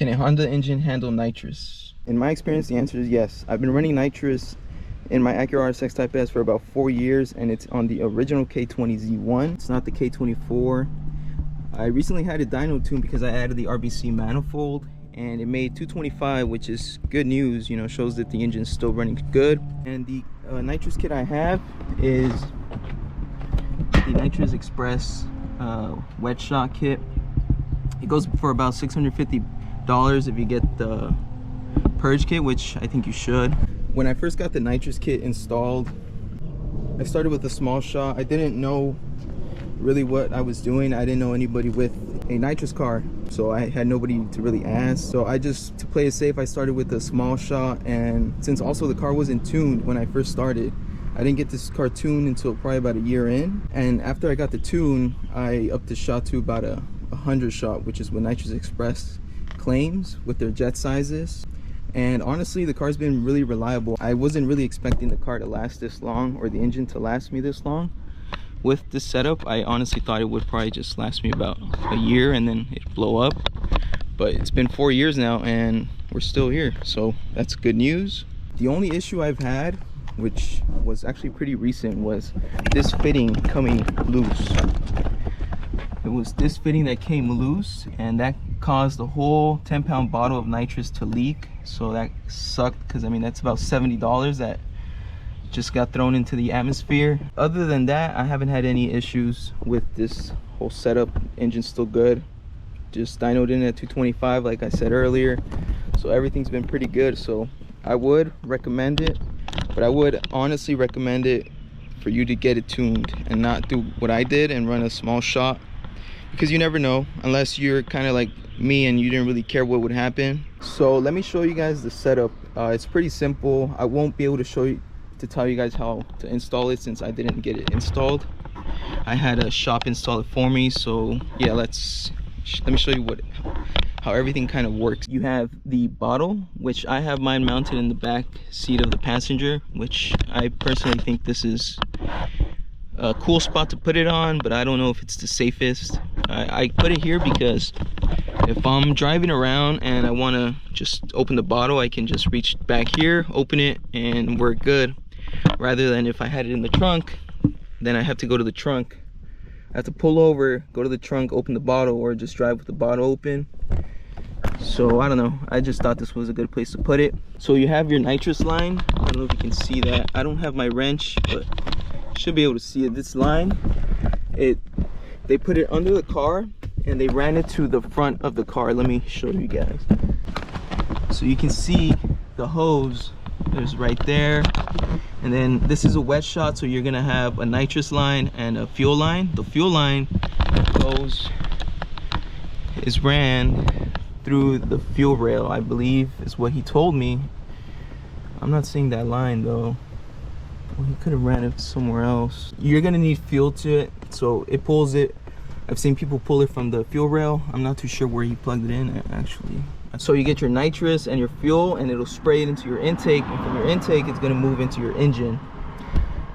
Can a Honda engine handle nitrous? In my experience, the answer is yes. I've been running nitrous in my Acura RSX Type S for about 4 years, and it's on the original K20Z1. It's not the K24. I recently had it dyno tuned because I added the RBC Manifold, and it made 225, which is good news. You know, shows that the engine's still running good. And the nitrous kit I have is the Nitrous Express wet shot kit. It goes for about $650 if you get the purge kit, which I think you should. When I first got the nitrous kit installed, I started with a small shot. I didn't know really what I was doing. I didn't know anybody with a nitrous car, so I had nobody to really ask. So I just, to play it safe, I started with a small shot. And since also the car wasn't tuned when I first started, I didn't get this car tuned until probably about a year in. And after I got the tune, I upped the shot to about a 100 shot, which is what Nitrous Express claims with their jet sizes. And honestly, the car's been really reliable. I wasn't really expecting the car to last this long, or the engine to last me this long. With this setup, I honestly thought it would probably just last me about a year and then it'd blow up. But it's been 4 years now and we're still here, so that's good news. The only issue I've had, which was actually pretty recent, was this fitting coming loose. It was this fitting that came loose, and that caused the whole 10-pound bottle of nitrous to leak. So that sucked, because I mean, that's about $70 that just got thrown into the atmosphere. Other than that, I haven't had any issues with this whole setup. Engine's still good. Just dynoed in at 225 like I said earlier. So everything's been pretty good. So I would recommend it, but I would honestly recommend it for you to get it tuned and not do what I did and run a small shot, because you never know, unless you're kind of like me and you didn't really care what would happen. So let me show you guys the setup. It's pretty simple. I won't be able to show you, to tell you guys how to install it, since I didn't get it installed. I had a shop install it for me. So yeah, let me show you how everything kind of works. You have the bottle, which I have mine mounted in the back seat of the passenger, which I personally think this is a cool spot to put it on, but I don't know if it's the safest. I put it here because if I'm driving around and I want to just open the bottle, I can just reach back here, open it, and we're good. Rather than if I had it in the trunk, then I have to go to the trunk. I have to pull over, go to the trunk, open the bottle, or just drive with the bottle open. So I don't know, I just thought this was a good place to put it. So you have your nitrous line. I don't know if you can see that. I don't have my wrench, but should be able to see it. This line, they put it under the car and they ran it to the front of the car. Let me show you guys. So you can see the hose is right there, and then this is a wet shot, so you're gonna have a nitrous line and a fuel line. The fuel line is ran through the fuel rail, I believe is what he told me. I'm not seeing that line though. Well, he could have ran it somewhere else. You're gonna need fuel to it, so it pulls it. I've seen people pull it from the fuel rail. I'm not too sure where he plugged it in actually. So you get your nitrous and your fuel, and it'll spray it into your intake, and from your intake it's gonna move into your engine,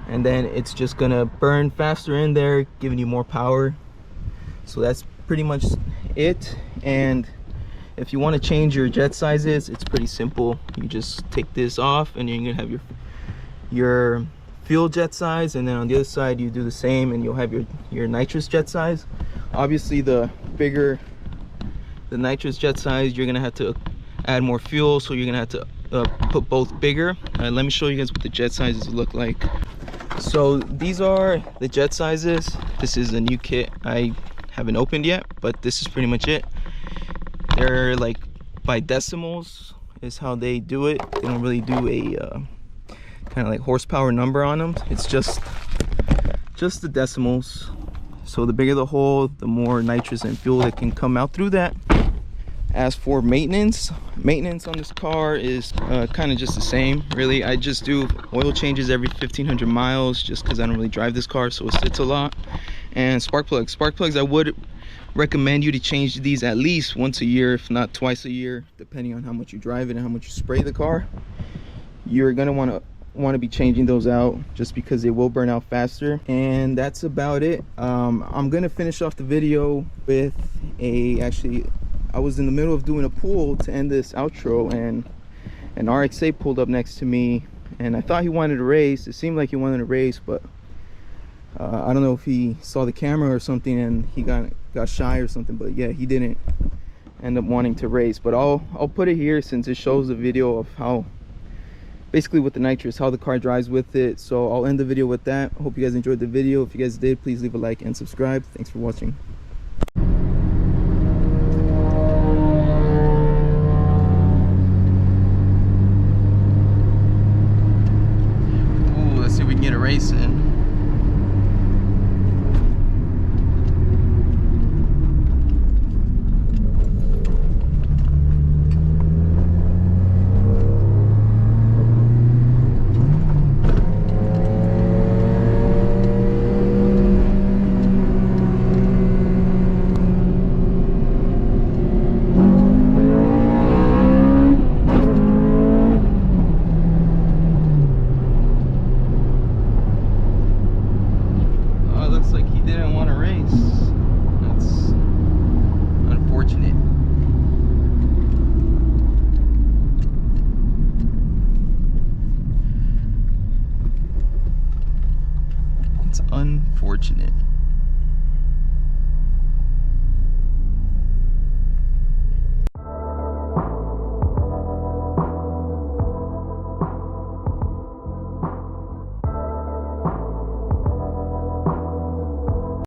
and then it's just gonna burn faster in there, giving you more power. So that's pretty much it. And if you want to change your jet sizes, it's pretty simple. You just take this off and you're gonna have your fuel jet size, and then on the other side you do the same and you'll have your nitrous jet size. Obviously the bigger the nitrous jet size, you're gonna have to add more fuel, so you're gonna have to put both bigger. Let me show you guys what the jet sizes look like. So these are the jet sizes. This is a new kit I haven't opened yet, but this is pretty much it. They're like by decimals is how they do it. They don't really do a kind of like horsepower number on them. It's just the decimals. So the bigger the hole, the more nitrous and fuel that can come out through that. As for maintenance on this car is kind of just the same, really. I just do oil changes every 1,500 miles just because I don't really drive this car, so it sits a lot. And spark plugs, I would recommend you to change these at least once a year, if not twice a year, depending on how much you drive it and how much you spray the car. You're gonna want to be changing those out just because they will burn out faster. And that's about it. I'm gonna finish off the video with actually I was in the middle of doing a pull to end this outro, and an RX-8 pulled up next to me, and I thought he wanted to race. It seemed like he wanted to race, but I don't know if he saw the camera or something and he got shy or something. But yeah, he didn't end up wanting to race. But I'll put it here since it shows the video of how, basically with the nitrous, how the car drives with it. So I'll end the video with that. Hope you guys enjoyed the video. If you guys did, please leave a like and subscribe. Thanks for watching. Ooh, let's see if we can get a race in. Unfortunate.